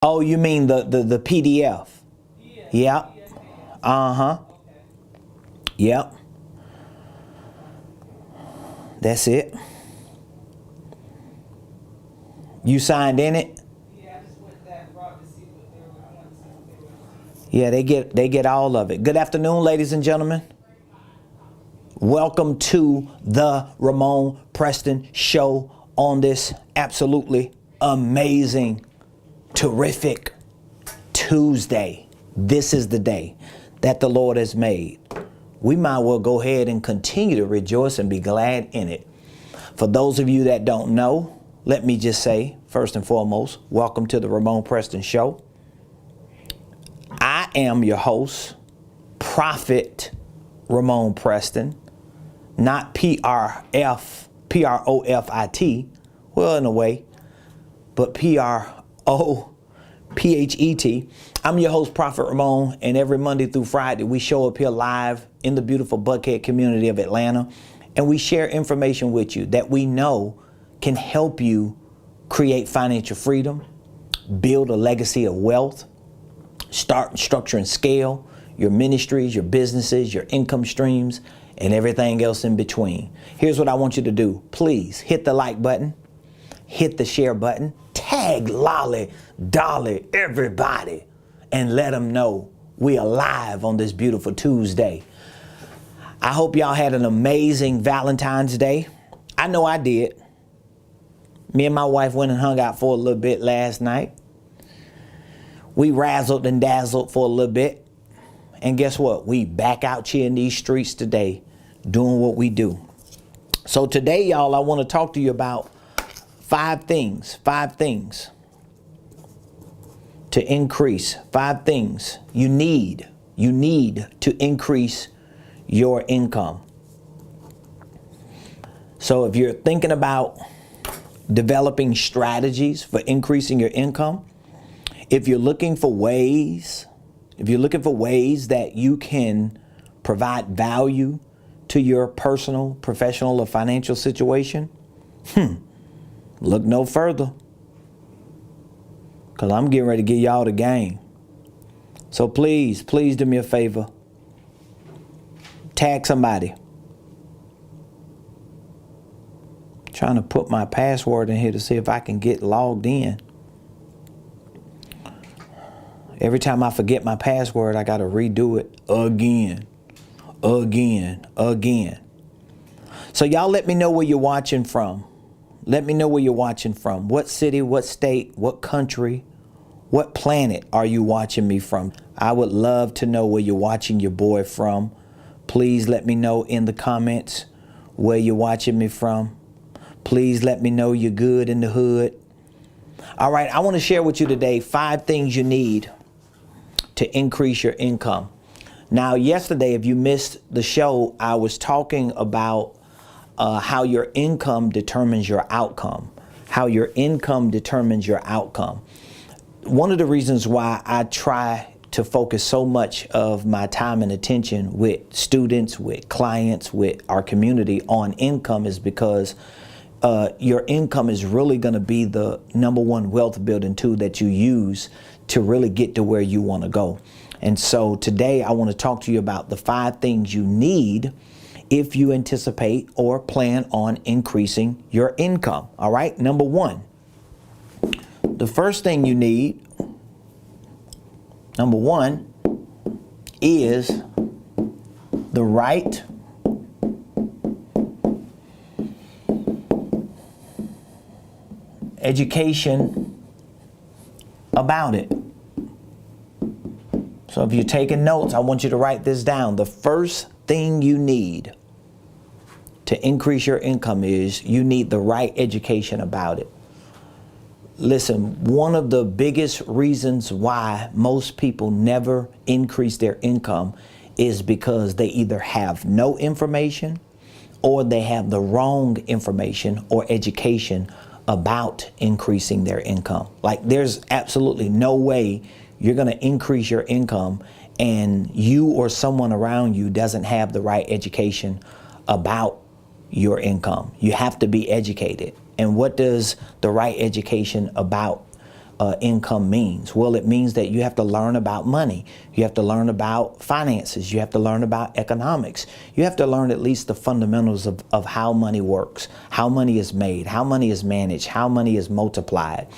Oh, you mean the PDF? Yep. Uh-huh. Yep. That's it. You signed in it? Yeah, they get all of it. Good afternoon, ladies and gentlemen. Welcome to the Ramon Preston Show on this absolutely amazing, terrific Tuesday. This is the day that the Lord has made. We might well go ahead and continue to rejoice and be glad in it. For those of you that don't know, let me just say, first and foremost, welcome to the Ramon Preston Show. I am your host, Prophet Ramon Preston, not P-R-O-F-I-T, well, in a way, but P-R-O-P-H-E-T. I'm your host, Prophet Ramon, and every Monday through Friday, we show up here live in the beautiful Buckhead community of Atlanta, and we share information with you that we know can help you create financial freedom, build a legacy of wealth, start, structure, and scale your ministries, your businesses, your income streams, and everything else in between. Here's what I want you to do. Please hit the like button, hit the share button, tag Lolly, Dolly, everybody, and let them know we are live on this beautiful Tuesday. I hope y'all had an amazing Valentine's Day. I know I did. Me and my wife went and hung out for a little bit last night. We razzled and dazzled for a little bit. And guess what? We back out here in these streets today doing what we do. So today, y'all, I want to talk to you about five things to increase, five things you need to increase your income. So if you're thinking about developing strategies for increasing your income, if you're looking for ways that you can provide value to your personal, professional, or financial situation, look no further, because I'm getting ready to give y'all the game. So please do me a favor. Tag somebody. Trying to put my password in here to see if I can get logged in. Every time I forget my password, I got to redo it again. So y'all let me know where you're watching from. Let me know where you're watching from. What city, what state, what country, what planet are you watching me from? I would love to know where you're watching your boy from. Please let me know in the comments where you're watching me from. Please let me know you're good in the hood. All right, I want to share with you today 5 things you need to increase your income. Now, yesterday, if you missed the show, I was talking about how your income determines your outcome. How your income determines your outcome. One of the reasons why I try to focus so much of my time and attention with students, with clients, with our community on income is because your income is really going to be the #1 wealth building tool that you use to really get to where you want to go. And so today I want to talk to you about the 5 things you need if you anticipate or plan on increasing your income. All right. Number 1, the first thing you need, number 1, is the right education about it. So if you're taking notes, I want you to write this down. The first thing you need to increase your income is you need the right education about it. Listen, one of the biggest reasons why most people never increase their income is because they either have no information or they have the wrong information or education about increasing their income. Like, there's absolutely no way you're going to increase your income and you or someone around you doesn't have the right education about your income. You have to be educated. And what does the right education about income means? Well, it means that you have to learn about money. You have to learn about finances. You have to learn about economics. You have to learn at least the fundamentals of how money works, how money is made, how money is managed, how money is multiplied.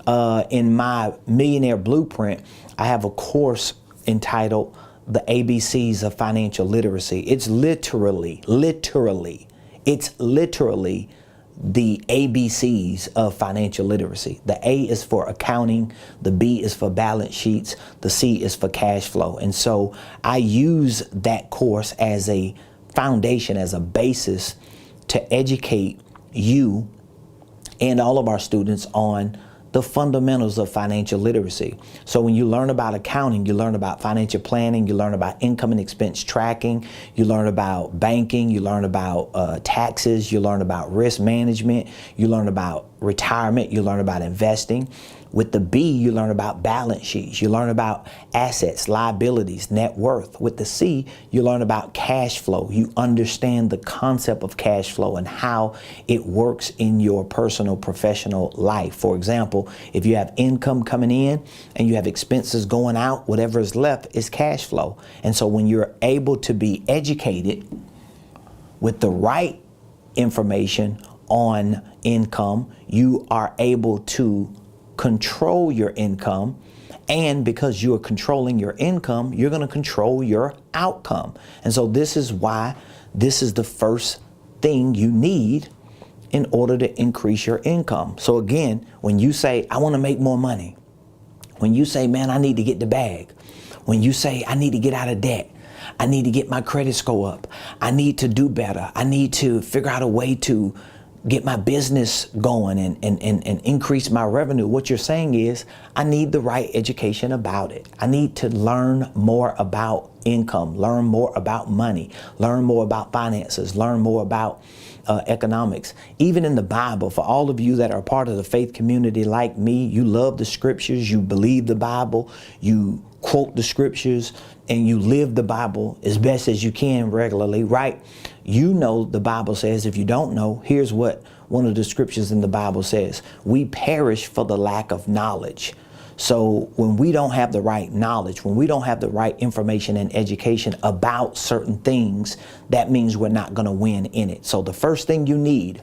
In my Millionaire Blueprint, I have a course entitled The ABCs of Financial Literacy. It's literally the ABCs of financial literacy. The A is for accounting, the B is for balance sheets, the C is for cash flow. And so I use that course as a foundation, as a basis to educate you and all of our students on the fundamentals of financial literacy. So when you learn about accounting, you learn about financial planning, you learn about income and expense tracking, you learn about banking, you learn about taxes, you learn about risk management, you learn about retirement, you learn about investing. With the B, you learn about balance sheets, you learn about assets, liabilities, net worth. With the C, you learn about cash flow. You understand the concept of cash flow and how it works in your personal, professional life. For example, if you have income coming in and you have expenses going out, whatever is left is cash flow. And so when you're able to be educated with the right information on income, you are able to control your income, and because you are controlling your income, you're going to control your outcome. And so this is why this is the first thing you need in order to increase your income. So again, when you say, I want to make more money, when you say, man, I need to get the bag, when you say, I need to get out of debt, I need to get my credit score up, I need to do better, I need to figure out a way to get my business going and increase my revenue, what you're saying is, I need the right education about it. I need to learn more about income, learn more about money, learn more about finances, learn more about economics. Even in the Bible, for all of you that are part of the faith community like me, you love the scriptures, you believe the Bible, you quote the scriptures, and you live the Bible as best as you can regularly, right? You know the Bible says, if you don't know, here's what one of the scriptures in the Bible says: we perish for the lack of knowledge. So when we don't have the right knowledge, when we don't have the right information and education about certain things, that means we're not going to win in it. So the first thing you need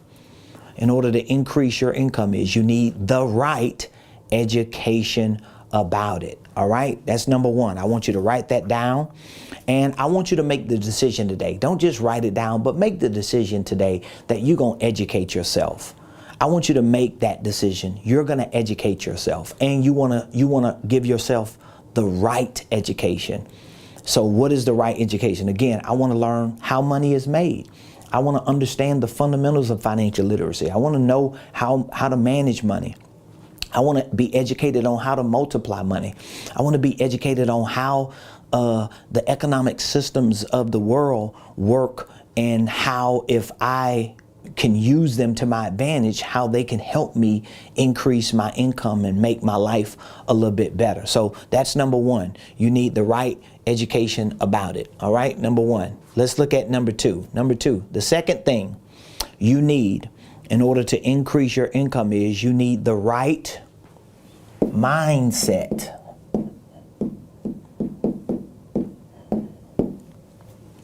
in order to increase your income is you need the right education about it. All right, that's number one. I want you to write that down, and I want you to make the decision today. Don't just write it down, but make the decision today that you're going to educate yourself. I want you to make that decision. You're going to educate yourself, and you want to give yourself the right education. So what is the right education? Again, I want to learn how money is made. I want to understand the fundamentals of financial literacy. I want to know how to manage money. I want to be educated on how to multiply money. I want to be educated on how the economic systems of the world work, and how, if I can use them to my advantage, how they can help me increase my income and make my life a little bit better. So that's number one. You need the right education about it. All right, number one. Let's look at number two. Number two, the second thing you need in order to increase your income is you need the right mindset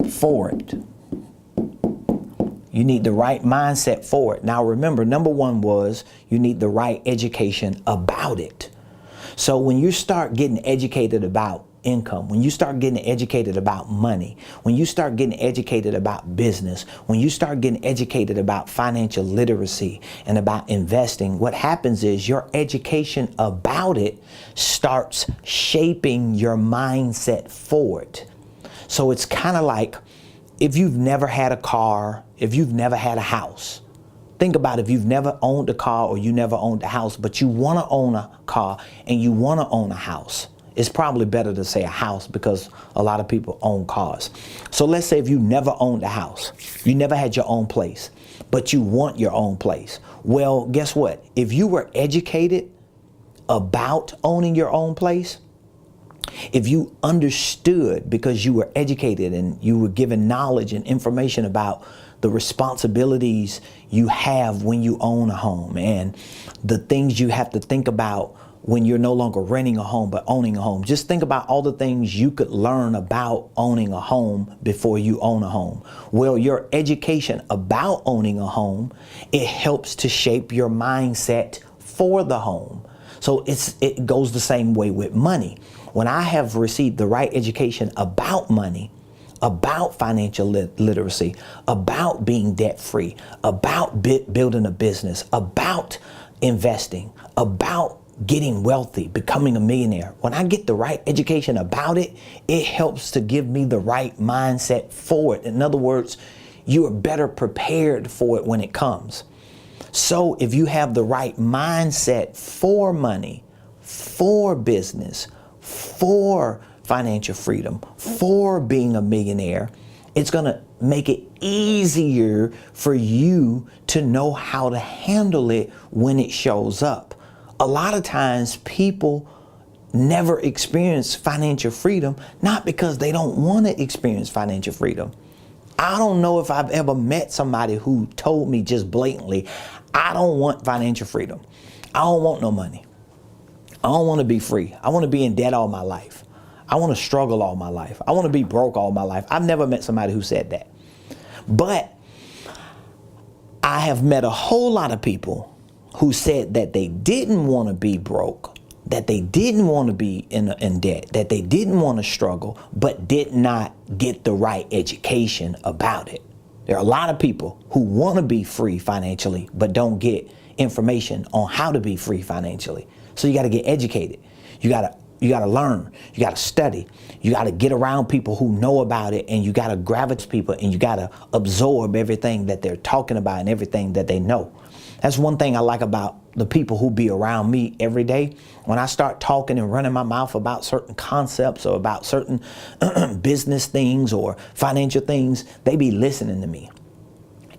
for it. You need the right mindset for it. Now remember, number one was you need the right education about it. So when you start getting educated about income, when you start getting educated about money, when you start getting educated about business, when you start getting educated about financial literacy and about investing, what happens is your education about it starts shaping your mindset for it. So it's kind of like if you've never had a car, if you've never had a house. Think about if you've never owned a car or you never owned a house, but you want to own a car and you want to own a house. It's probably better to say a house because a lot of people own cars. So let's say if you never owned a house, you never had your own place, but you want your own place. Well, guess what? If you were educated about owning your own place, if you understood because you were educated and you were given knowledge and information about the responsibilities you have when you own a home and the things you have to think about when you're no longer renting a home, but owning a home. Just think about all the things you could learn about owning a home before you own a home. Well, your education about owning a home, it helps to shape your mindset for the home. So it goes the same way with money. When I have received the right education about money, about financial literacy, about being debt free, about building a business, about investing, about getting wealthy, becoming a millionaire. When I get the right education about it, it helps to give me the right mindset for it. In other words, you are better prepared for it when it comes. So if you have the right mindset for money, for business, for financial freedom, for being a millionaire, it's going to make it easier for you to know how to handle it when it shows up. A lot of times people never experience financial freedom, not because they don't want to experience financial freedom. I don't know if I've ever met somebody who told me just blatantly, I don't want financial freedom. I don't want no money. I don't want to be free. I want to be in debt all my life. I want to struggle all my life. I want to be broke all my life. I've never met somebody who said that. But I have met a whole lot of people who said that they didn't want to be broke, that they didn't want to be in debt, that they didn't want to struggle, but did not get the right education about it. There are a lot of people who want to be free financially, but don't get information on how to be free financially. So you got to get educated. You got to learn. You got to study. You got to get around people who know about it, and you got to gravitate people, and you got to absorb everything that they're talking about and everything that they know. That's one thing I like about the people who be around me every day. When I start talking and running my mouth about certain concepts or about certain business things or financial things, they be listening to me.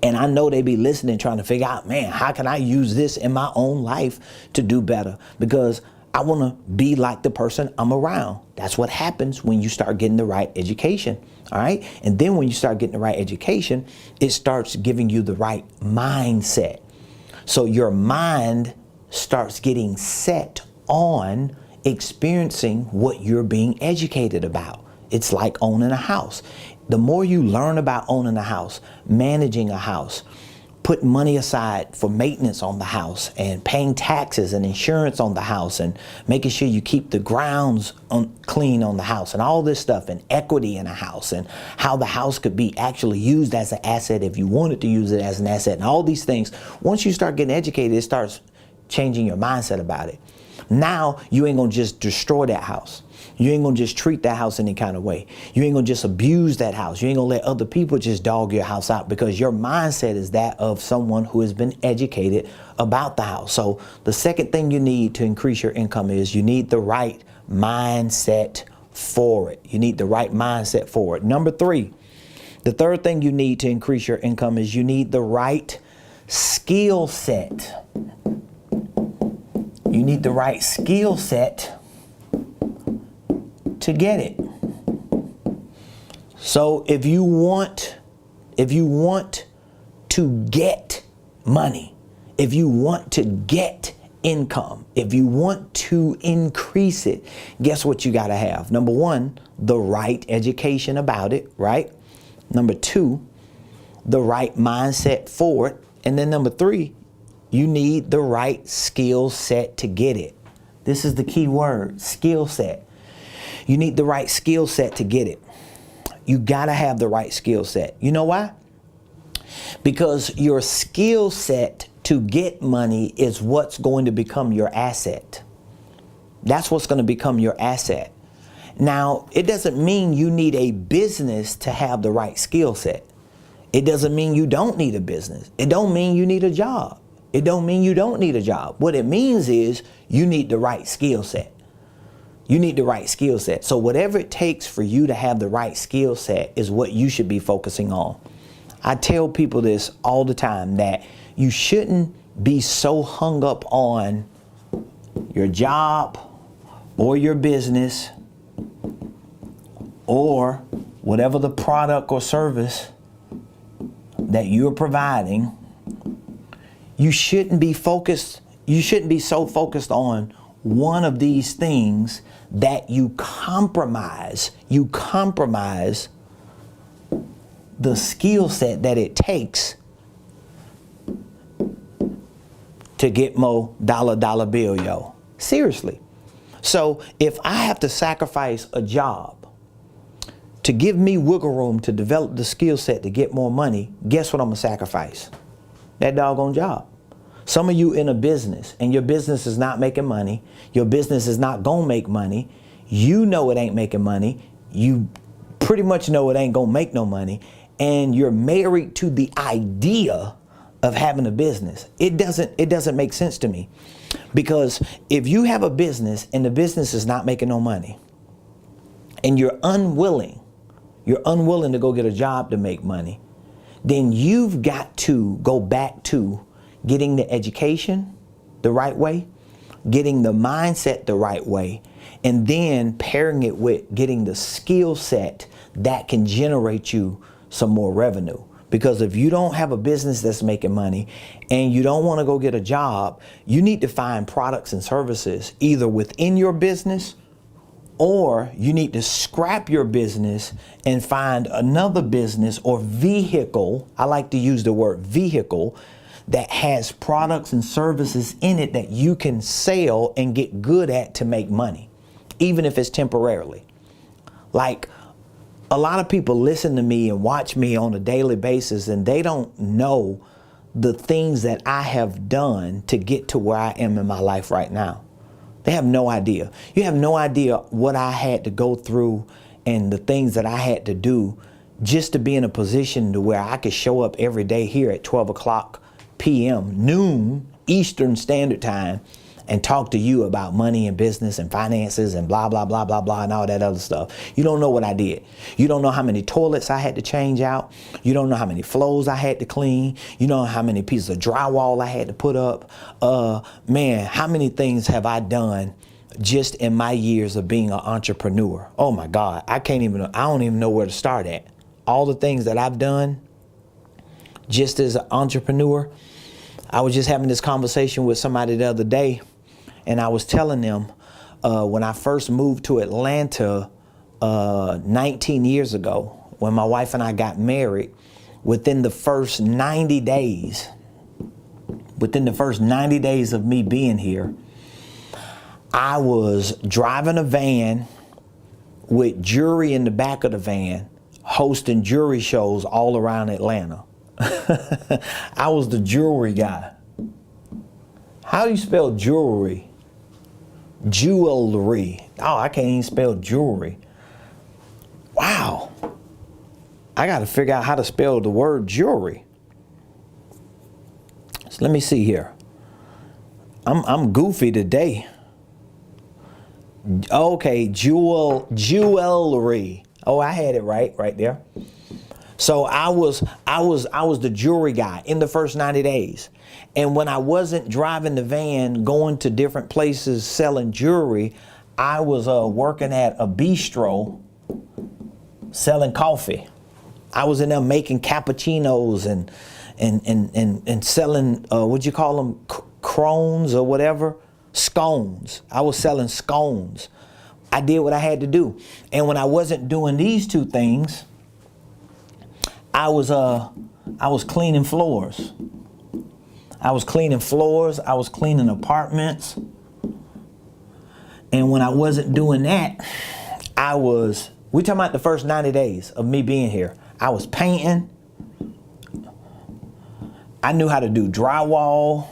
And I know they be listening, trying to figure out, man, how can I use this in my own life to do better? Because I want to be like the person I'm around. That's what happens when you start getting the right education. All right. And then when you start getting the right education, it starts giving you the right mindset. So your mind starts getting set on experiencing what you're being educated about. It's like owning a house. The more you learn about owning a house, managing a house, putting money aside for maintenance on the house and paying taxes and insurance on the house and making sure you keep the grounds clean on the house and all this stuff, and equity in a house and how the house could be actually used as an asset if you wanted to use it as an asset and all these things. Once you start getting educated, it starts changing your mindset about it. Now you ain't gonna just destroy that house. You ain't gonna just treat that house any kind of way. You ain't gonna just abuse that house. You ain't gonna let other people just dog your house out, because your mindset is that of someone who has been educated about the house. So the second thing you need to increase your income is you need the right mindset for it. You need the right mindset for it. Number three, the third thing you need to increase your income is you need the right skill set. You need the right skill set to get it. So if you want to get money, if you want to get income, if you want to increase it, guess what you got to have? Number one, the right education about it, right? Number two, the right mindset for it. And then number three, you need the right skill set to get it. This is the key word, skill set. You need the right skill set to get it. You got to have the right skill set. You know why? Because your skill set to get money is what's going to become your asset. That's what's going to become your asset. Now, it doesn't mean you need a business to have the right skill set. It doesn't mean you don't need a business. It don't mean you need a job. It don't mean you don't need a job. What it means is you need the right skill set. You need the right skill set. So whatever it takes for you to have the right skill set is what you should be focusing on. I tell people this all the time, that you shouldn't be so hung up on your job or your business or whatever the product or service that you're providing. You shouldn't be so focused on one of these things that you compromise the skill set that it takes to get more dollar bill, yo. Seriously. So if I have to sacrifice a job to give me wiggle room to develop the skill set to get more money, guess what I'm gonna sacrifice? That doggone job. Some of you in a business and your business is not making money. Your business is not gonna make money. You know it ain't making money. You pretty much know it ain't gonna make no money. And you're married to the idea of having a business. It doesn't make sense to me. Because if you have a business and the business is not making no money and you're unwilling to go get a job to make money, then you've got to go back to getting the education the right way, getting the mindset the right way, and then pairing it with getting the skill set that can generate you some more revenue. Because if you don't have a business that's making money and you don't want to go get a job, you need to find products and services either within your business, or you need to scrap your business and find another business or vehicle. I like to use the word vehicle that has products and services in it that you can sell and get good at to make money, even if it's temporarily. Like, a lot of people listen to me and watch me on a daily basis, and they don't know the things that I have done to get to where I am in my life right now. They have no idea. You have no idea what I had to go through and the things that I had to do just to be in a position to where I could show up every day here at 12 o'clock p.m., noon Eastern Standard Time, and talk to you about money and business and finances and blah, blah, blah, blah, blah, and all that other stuff. You don't know what I did. You don't know how many toilets I had to change out. You don't know how many floors I had to clean. You know how many pieces of drywall I had to put up. Man, how many things have I done just in my years of being an entrepreneur? Oh my God, I don't even know where to start at. All the things that I've done just as an entrepreneur. I was just having this conversation with somebody the other day, and I was telling them when I first moved to Atlanta 19 years ago, when my wife and I got married, within the first 90 days of me being here, I was driving a van with jewelry in the back of the van, hosting jewelry shows all around Atlanta. I was the jewelry guy. How do you spell jewelry? Jewelry. Oh, I can't even spell jewelry. Wow. I got to figure out how to spell the word jewelry. So let me see here. I'm goofy today. Okay, jewelry. Oh, I had it right there. So I was the jewelry guy in the first 90 days. And when I wasn't driving the van, going to different places selling jewelry, I was working at a bistro selling coffee. I was in there making cappuccinos and selling, what'd you call them? Crones or whatever? Scones. I was selling scones. I did what I had to do. And when I wasn't doing these two things, I was cleaning floors. I was cleaning apartments. And when I wasn't doing that, we talking about the first 90 days of me being here. I was painting. I knew how to do drywall.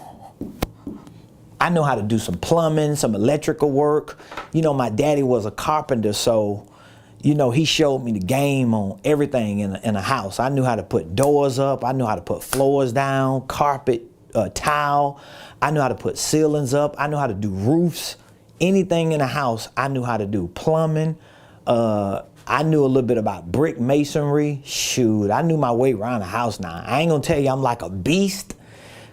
I know how to do some plumbing, some electrical work. You know, my daddy was a carpenter, so he showed me the game on everything in a house. I knew how to put doors up. I knew how to put floors down, carpet, tile. I knew how to put ceilings up. I knew how to do roofs. Anything in a house, I knew how to do. Plumbing. I knew a little bit about brick masonry. Shoot, I knew my way around the house now. I ain't gonna tell you I'm like a beast,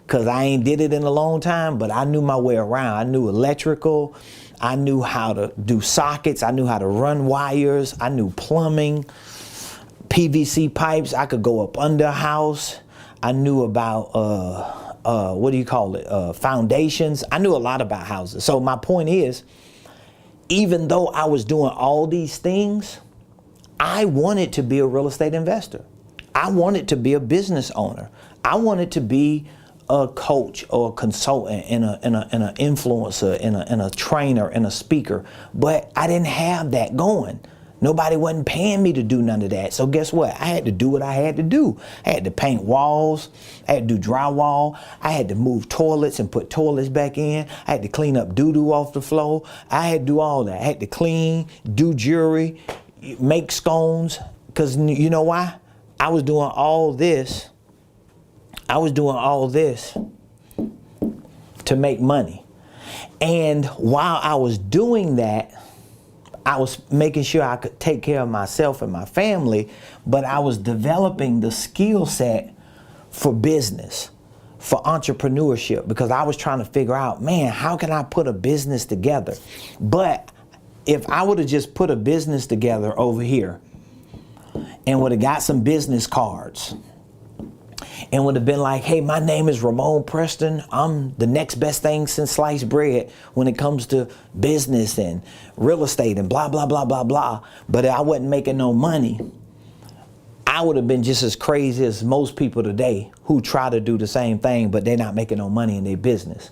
because I ain't did it in a long time, but I knew my way around. I knew electrical. I knew how to do sockets. I knew how to run wires. I knew plumbing, PVC pipes. I could go up under a house. I knew about what do you call it? Foundations. I knew a lot about houses. So my point is, even though I was doing all these things, I wanted to be a real estate investor. I wanted to be a business owner. I wanted to be a coach or a consultant and an influencer and a trainer and a speaker. But I didn't have that going. Nobody wasn't paying me to do none of that. So guess what? I had to do what I had to do. I had to paint walls. I had to do drywall. I had to move toilets and put toilets back in. I had to clean up doo-doo off the floor. I had to do all that. I had to clean, do jewelry, make scones. Because you know why? I was doing all this. I was doing all this to make money. And while I was doing that, I was making sure I could take care of myself and my family, but I was developing the skill set for business, for entrepreneurship, because I was trying to figure out, man, how can I put a business together? But if I would have just put a business together over here and would have got some business cards and would have been like, hey, my name is Ramon Preston. I'm the next best thing since sliced bread when it comes to business and real estate and blah, blah, blah, blah, blah. But I wasn't making no money. I would have been just as crazy as most people today who try to do the same thing, but they're not making no money in their business.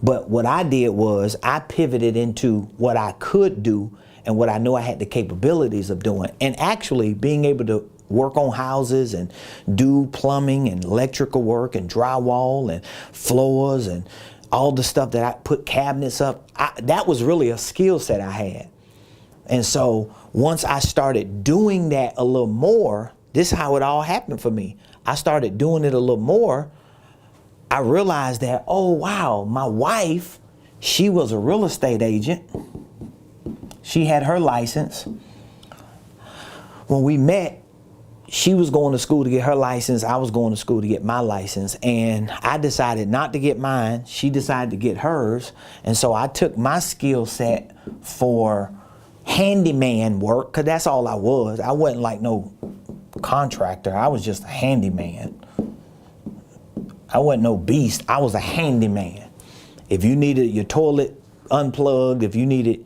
But what I did was I pivoted into what I could do and what I knew I had the capabilities of doing, and actually being able to work on houses and do plumbing and electrical work and drywall and floors and all the stuff that I put cabinets up. That was really a skill set I had. And so once I started doing that a little more, this is how it all happened for me. I started doing it a little more. I realized that, oh wow, my wife, she was a real estate agent. She had her license. When we met, she was going to school to get her license. I was going to school to get my license. And I decided not to get mine. She decided to get hers. And so I took my skill set for handyman work, because that's all I was. I wasn't like no contractor. I was just a handyman. I wasn't no beast. I was a handyman. If you needed your toilet unplugged, if you needed,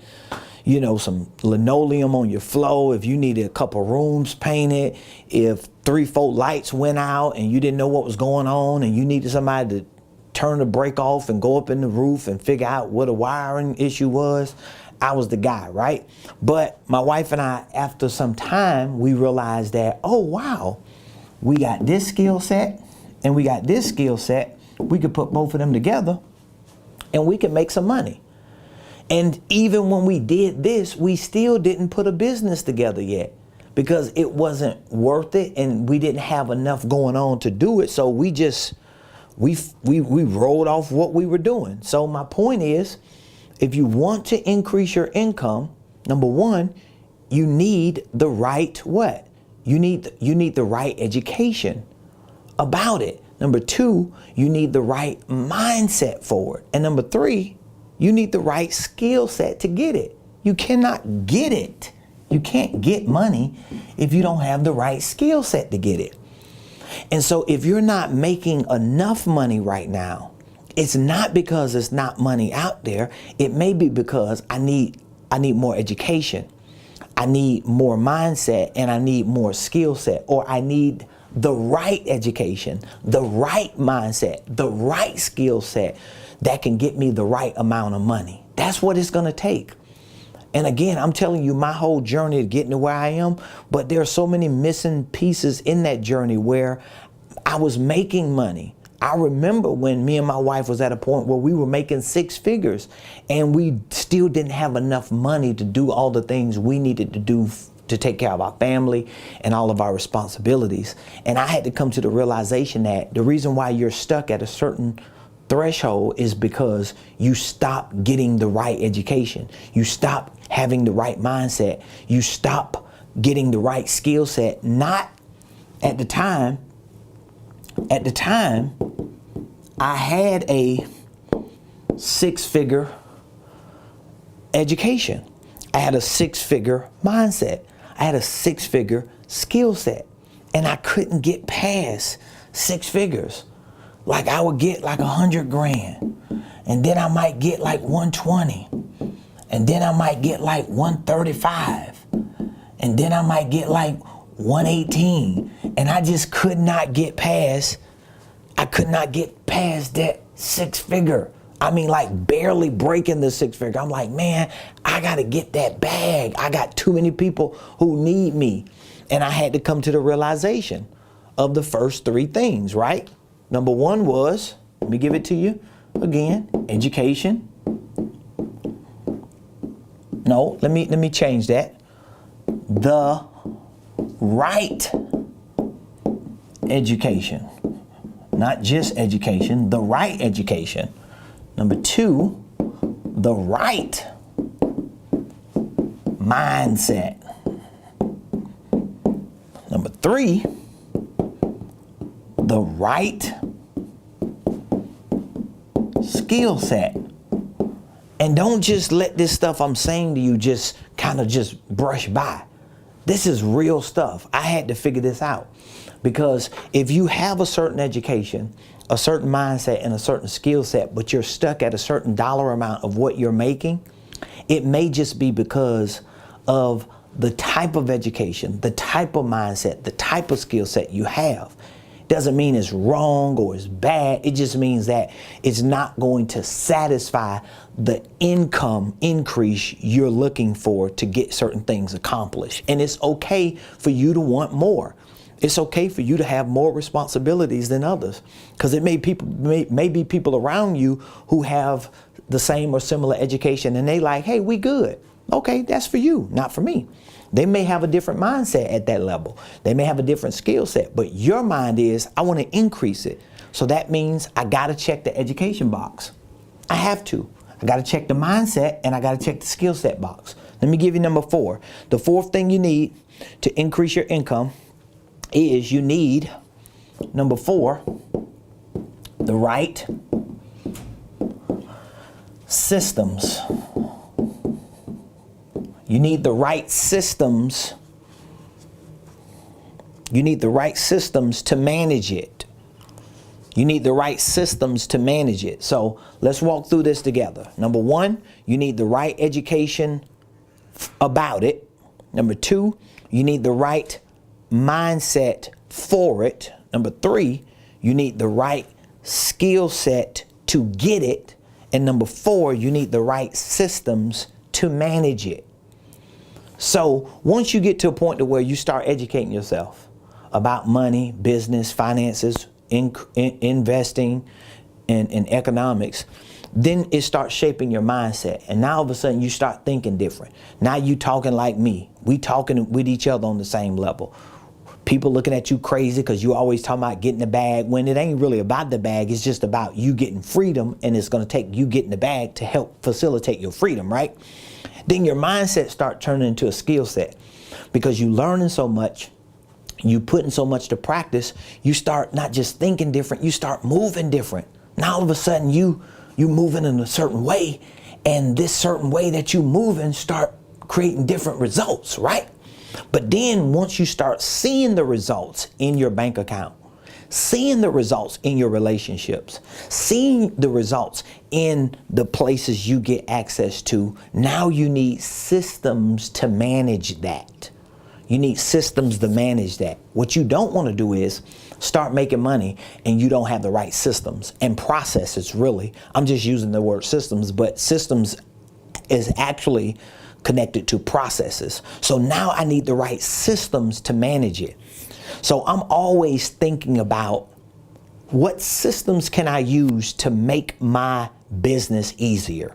you know, some linoleum on your floor, if you needed a couple rooms painted, if 3-4 lights went out and you didn't know what was going on and you needed somebody to turn the brake off and go up in the roof and figure out what a wiring issue was, I was the guy, right? But my wife and I, after some time, we realized that, oh wow, we got this skill set and we got this skill set. We could put both of them together and we could make some money. And even when we did this, we still didn't put a business together yet because it wasn't worth it and we didn't have enough going on to do it. So we rolled off what we were doing. So my point is, if you want to increase your income, number one, you need the right what? You need the right education about it. Number two, you need the right mindset for it. And number three, you need the right skill set to get it. You cannot get it. You can't get money if you don't have the right skill set to get it. And so if you're not making enough money right now, it's not because there's not money out there. It may be because I need more education. I need more mindset and I need more skill set, or I need the right education, the right mindset, the right skill set that can get me the right amount of money. That's what it's going to take. And again, I'm telling you my whole journey to getting to where I am, but there are so many missing pieces in that journey where I was making money. I remember when me and my wife was at a point where we were making 6 figures and we still didn't have enough money to do all the things we needed to do to take care of our family and all of our responsibilities. And I had to come to the realization that the reason why you're stuck at a certain threshold is because you stop getting the right education. You stop having the right mindset. You stop getting the right skill set. Not at the time. At the time, I had a 6-figure education. I had a 6-figure mindset. I had a 6-figure skill set. And I couldn't get past 6 figures. like I would get like 100 grand, and then I might get like 120, and then I might get like 135, and then I might get like 118, and I just could not get past that six figure. I mean, like barely breaking the six figure. I'm like, man, I gotta get that bag. I got too many people who need me. And I had to come to the realization of the first three things, right? Number one was, let me give it to you again, education. No, let me change that. The right education. Not just education, the right education. Number two, the right mindset. Number three, the right skill set. And don't just let this stuff I'm saying to you just kind of just brush by. This is real stuff. I had to figure this out. Because if you have a certain education, a certain mindset, and a certain skill set, but you're stuck at a certain dollar amount of what you're making, it may just be because of the type of education, the type of mindset, the type of skill set you have. Doesn't mean it's wrong or it's bad. It just means that it's not going to satisfy the income increase you're looking for to get certain things accomplished. And it's okay for you to want more. It's okay for you to have more responsibilities than others, because it may be people around you who have the same or similar education, and they like, hey, we good. Okay, that's for you, not for me. They may have a different mindset at that level. They may have a different skill set, but your mind is, I want to increase it. So that means I got to check the education box. I have to. I got to check the mindset, and I got to check the skill set box. Let me give you number four. The fourth thing you need to increase your income is you need, number four, the right systems. You need the right systems. You need the right systems to manage it. You need the right systems to manage it. So let's walk through this together. Number one, you need the right education about it. Number two, you need the right mindset for it. Number three, you need the right skill set to get it. And number four, you need the right systems to manage it. So once you get to a point to where you start educating yourself about money, business, finances, investing, and economics, then it starts shaping your mindset. And now all of a sudden you start thinking different. Now you talking like me. We talking with each other on the same level. People looking at you crazy because you always talking about getting the bag, when it ain't really about the bag. It's just about you getting freedom, and it's going to take you getting the bag to help facilitate your freedom, right? Then your mindset start turning into a skill set, because you learning so much, you putting so much to practice, you start not just thinking different, you start moving different. Now all of a sudden you moving in a certain way, and this certain way that you moving start creating different results, right? But then once you start seeing the results in your bank account, seeing the results in your relationships, seeing the results in the places you get access to, now you need systems to manage that. You need systems to manage that. What you don't want to do is start making money and you don't have the right systems and processes, really. I'm just using the word systems, but systems is actually connected to processes. So now I need the right systems to manage it. So I'm always thinking about, what systems can I use to make my business easier,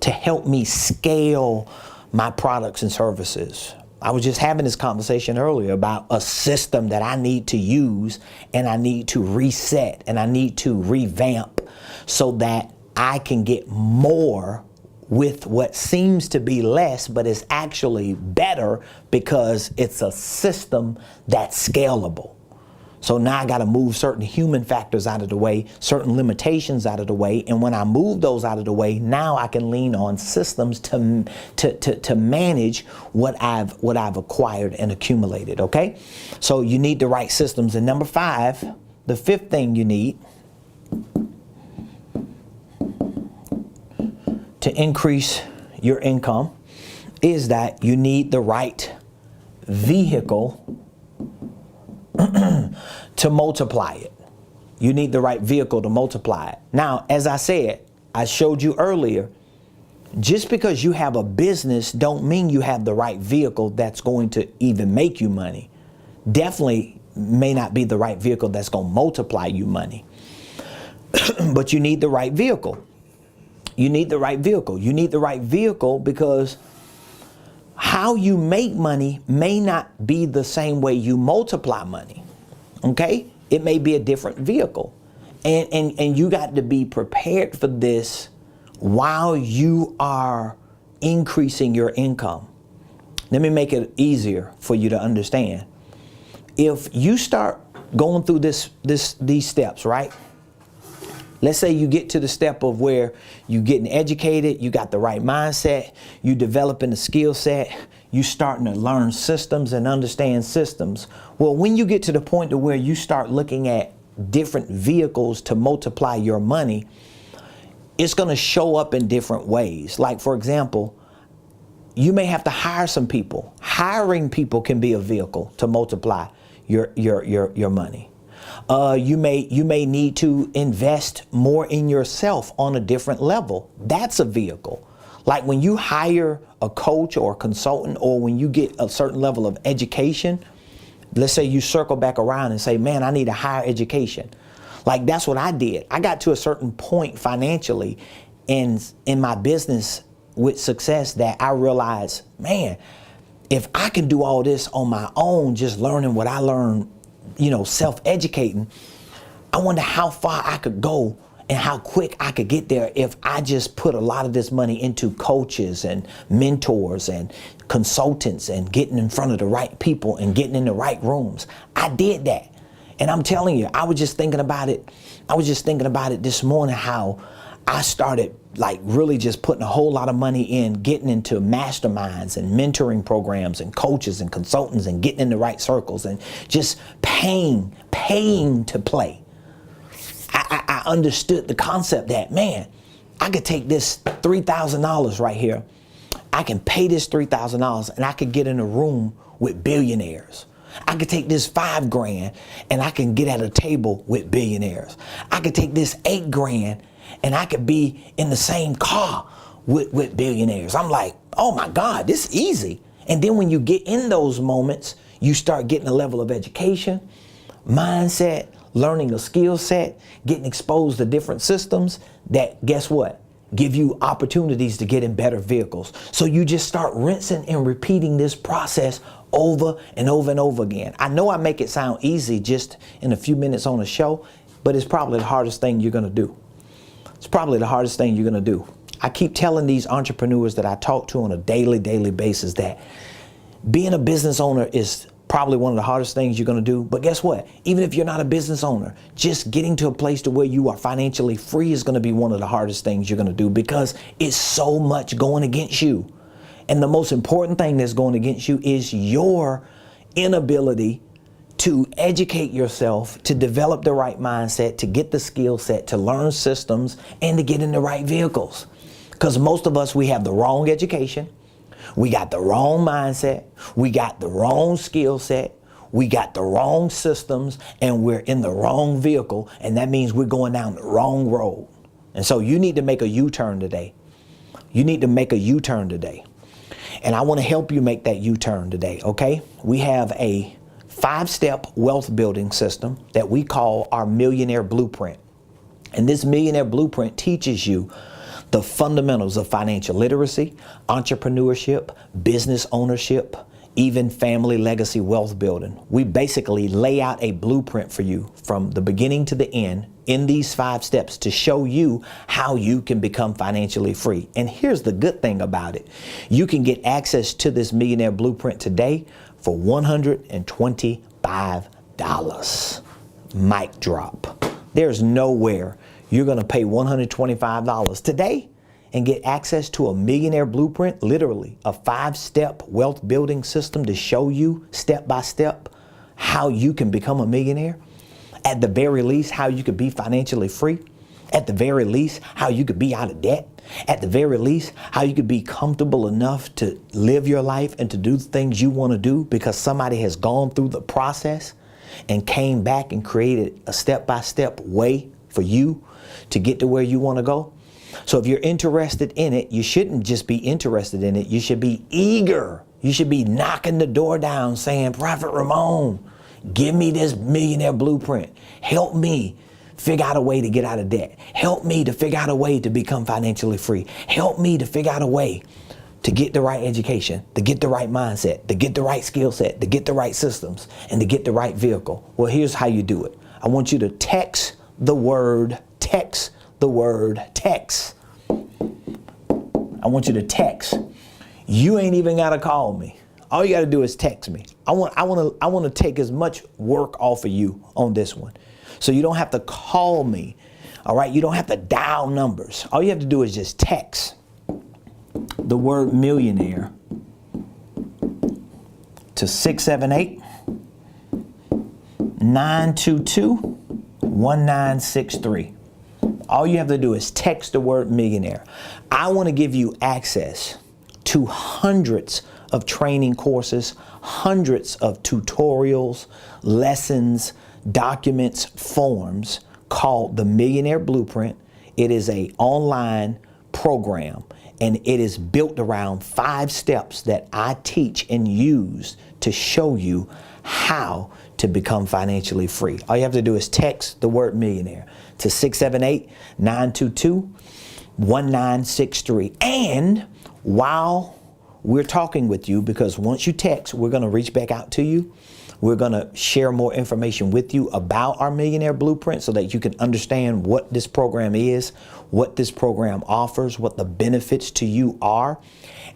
to help me scale my products and services. I was just having this conversation earlier about a system that I need to use, and I need to reset, and I need to revamp so that I can get more with what seems to be less, but is actually better, because it's a system that's scalable. So now I got to move certain human factors out of the way, certain limitations out of the way. And when I move those out of the way, now I can lean on systems to manage what I've acquired and accumulated. Okay. So you need the right systems. And number five, the fifth thing you need to increase your income is that you need the right vehicle to multiply it. You need the right vehicle to multiply it. Now, as I said, I showed you earlier, just because you have a business don't mean you have the right vehicle that's going to even make you money. Definitely may not be the right vehicle that's going to multiply you money. But you need the right vehicle. You need the right vehicle. You need the right vehicle because how you make money may not be the same way you multiply money. Okay? It may be a different vehicle. And you got to be prepared for this while you are increasing your income. Let me make it easier for you to understand. If you start going through these steps, right? Let's say you get to the step of where you're getting educated, you got the right mindset, you developing the skill set, you starting to learn systems and understand systems. Well, when you get to the point to where you start looking at different vehicles to multiply your money, it's going to show up in different ways. Like, for example, you may have to hire some people. Hiring people can be a vehicle to multiply your money. You may need to invest more in yourself on a different level. That's a vehicle. Like when you hire a coach or a consultant, or when you get a certain level of education, let's say you circle back around and say, man, I need a higher education. Like that's what I did. I got to a certain point financially in my business with success that I realized, man, if I can do all this on my own, just learning what I learned, self-educating, I wonder how far I could go and how quick I could get there if I just put a lot of this money into coaches and mentors and consultants and getting in front of the right people and getting in the right rooms. I did that. And I'm telling you, I was just thinking about it. This morning, how I started like really just putting a whole lot of money in, getting into masterminds and mentoring programs and coaches and consultants and getting in the right circles and just paying to play. I understood the concept that, man, I could take this $3,000 right here. I can pay this $3,000 and I could get in a room with billionaires. I could take this $5,000 and I can get at a table with billionaires. I could take this $8,000 and I could be in the same car with billionaires. I'm like, oh my God, this is easy. And then when you get in those moments, you start getting a level of education, mindset, learning a skill set, getting exposed to different systems that, guess what? Give you opportunities to get in better vehicles. So you just start rinsing and repeating this process over and over and over again. I know I make it sound easy just in a few minutes on a show, but it's probably the hardest thing you're going to do. It's probably the hardest thing you're going to do. I keep telling these entrepreneurs that I talk to on a daily basis that being a business owner is probably one of the hardest things you're going to do. But guess what? Even if you're not a business owner, just getting to a place to where you are financially free is going to be one of the hardest things you're going to do, because it's so much going against you. And the most important thing that's going against you is your inability to educate yourself, to develop the right mindset, to get the skill set, to learn systems, and to get in the right vehicles. Because most of us, we have the wrong education. We got the wrong mindset. We got the wrong skill set. We got the wrong systems, and we're in the wrong vehicle. And that means we're going down the wrong road. And so you need to make a U-turn today. You need to make a U-turn today. And I want to help you make that U-turn today, okay? We have a 5-step wealth building system that we call our Millionaire Blueprint. And this Millionaire Blueprint teaches you the fundamentals of financial literacy, entrepreneurship, business ownership, even family legacy wealth building. We basically lay out a blueprint for you from the beginning to the end in these 5 steps to show you how you can become financially free. And here's the good thing about it. You can get access to this Millionaire Blueprint today for $125. Mic drop. There's nowhere you're going to pay $125 today and get access to a Millionaire Blueprint, literally a 5-step wealth building system to show you step by step how you can become a millionaire. At the very least, how you could be financially free. At the very least, how you could be out of debt. At the very least, how you could be comfortable enough to live your life and to do the things you want to do because somebody has gone through the process and came back and created a step-by-step way for you to get to where you want to go. So if you're interested in it, you shouldn't just be interested in it. You should be eager. You should be knocking the door down saying, Prophet Ramon, give me this millionaire blueprint. Help me figure out a way to get out of debt. Help me to figure out a way to become financially free. Help me to figure out a way to get the right education, to get the right mindset, to get the right skill set, to get the right systems, and to get the right vehicle. Well, here's how you do it. I want you to text the word text. I want you to text. You ain't even got to call me. All you got to do is text me. I want to take as much work off of you on this one. So you don't have to call me. All right. You don't have to dial numbers. All you have to do is just text the word millionaire to 678-922-1963. All you have to do is text the word millionaire. I want to give you access to hundreds of training courses, hundreds of tutorials, lessons, documents, forms called the Millionaire Blueprint. It is an online program, and it is built around 5 steps that I teach and use to show you how to become financially free. All you have to do is text the word millionaire to 678-922-1963. And while we're talking with you, because once you text, we're going to reach back out to you. We're going to share more information with you about our Millionaire Blueprint so that you can understand what this program is, what this program offers, what the benefits to you are.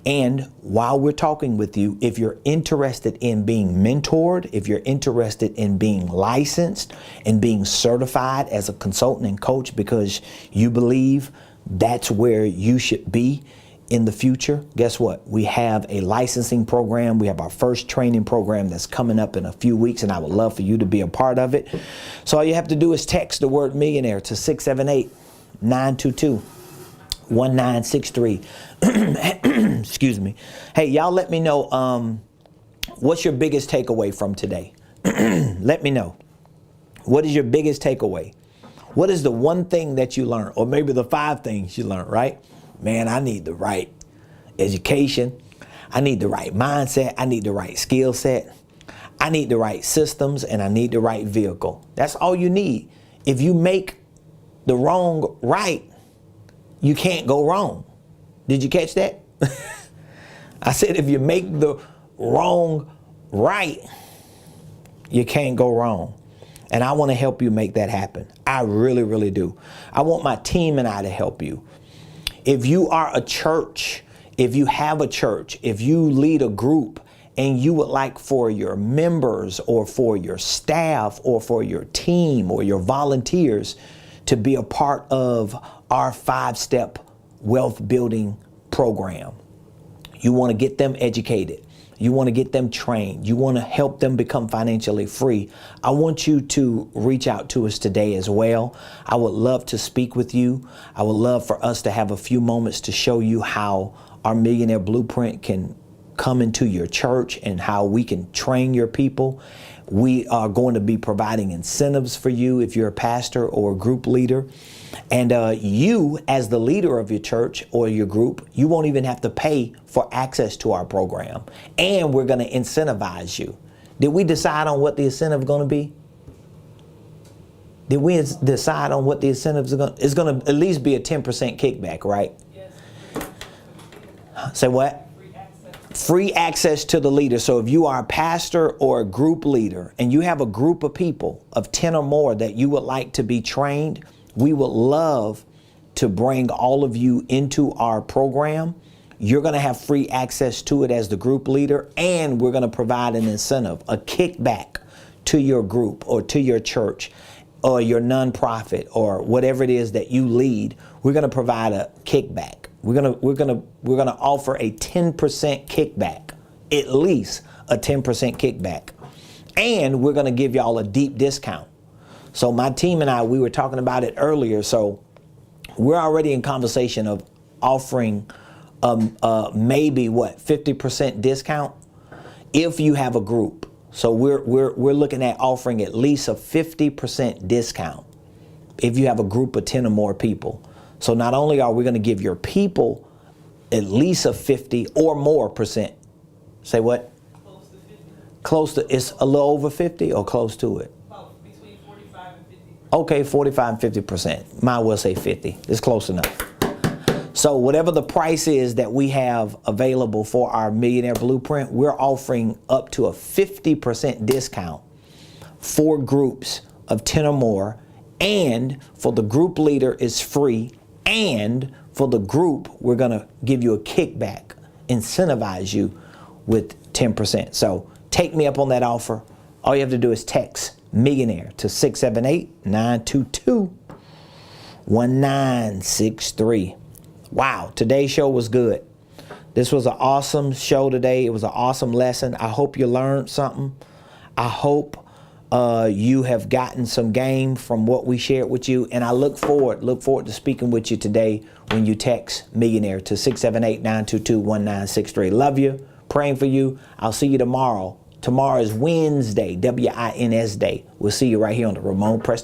And while we're talking with you, if you're interested in being mentored, if you're interested in being licensed and being certified as a consultant and coach because you believe that's where you should be in the future, guess what? We have a licensing program. We have our first training program that's coming up in a few weeks, and I would love for you to be a part of it. So all you have to do is text the word millionaire to 678-922-1963. Excuse me. Hey, y'all let me know what's your biggest takeaway from today? Let me know. What is your biggest takeaway? What is the one thing that you learned? Or maybe the 5 things you learned, right? Man, I need the right education. I need the right mindset. I need the right skill set. I need the right systems, and I need the right vehicle. That's all you need. If you make the wrong right, you can't go wrong. Did you catch that? I said if you make the wrong right, you can't go wrong. And I want to help you make that happen. I really, really do. I want my team and I to help you. If you are a church, if you have a church, if you lead a group and you would like for your members or for your staff or for your team or your volunteers to be a part of our 5-step wealth building program, you want to get them educated. You want to get them trained. You want to help them become financially free. I want you to reach out to us today as well. I would love to speak with you. I would love for us to have a few moments to show you how our Millionaire Blueprint can come into your church and how we can train your people. We are going to be providing incentives for you if you're a pastor or a group leader. And you, as the leader of your church or your group, you won't even have to pay for access to our program. And we're going to incentivize you. Did we decide on what the incentive is going to be? Did we decide on what the incentives are going to? It's going to at least be a 10% kickback, right? Yes. Say what? Free access to the leader. So if you are a pastor or a group leader and you have a group of people of 10 or more that you would like to be trained, we would love to bring all of you into our program. You're going to have free access to it as the group leader, and we're going to provide an incentive, a kickback to your group or to your church or your nonprofit or whatever it is that you lead. We're going to provide a kickback. We're going to offer a 10% kickback, at least a 10% kickback. And we're going to give y'all a deep discount. So my team and I, we were talking about it earlier. So we're already in conversation of offering maybe what, 50% discount if you have a group. So we're looking at offering at least a 50% discount if you have a group of 10 or more people. So not only are we going to give your people at least a 50 or more percent. Say what? Close to 50. Close to, it's a little over 50 or close to it? About between 45 and 50%. Okay, 45 and 50%. Might well say 50. It's close enough. So whatever the price is that we have available for our Millionaire Blueprint, we're offering up to a 50% discount for groups of 10 or more. And for the group leader, it's free. And for the group, we're going to give you a kickback, incentivize you with 10%. So take me up on that offer. All you have to do is text Millionaire to 678-922-1963. Wow, today's show was good. This was an awesome show today. It was an awesome lesson. I hope you learned something. I hope you have gotten some game from what we shared with you. And I look forward to speaking with you today when you text Millionaire to 678-922-1963. Love you. Praying for you. I'll see you tomorrow. Tomorrow is Wednesday, WINS Day. We'll see you right here on the Ramon Preston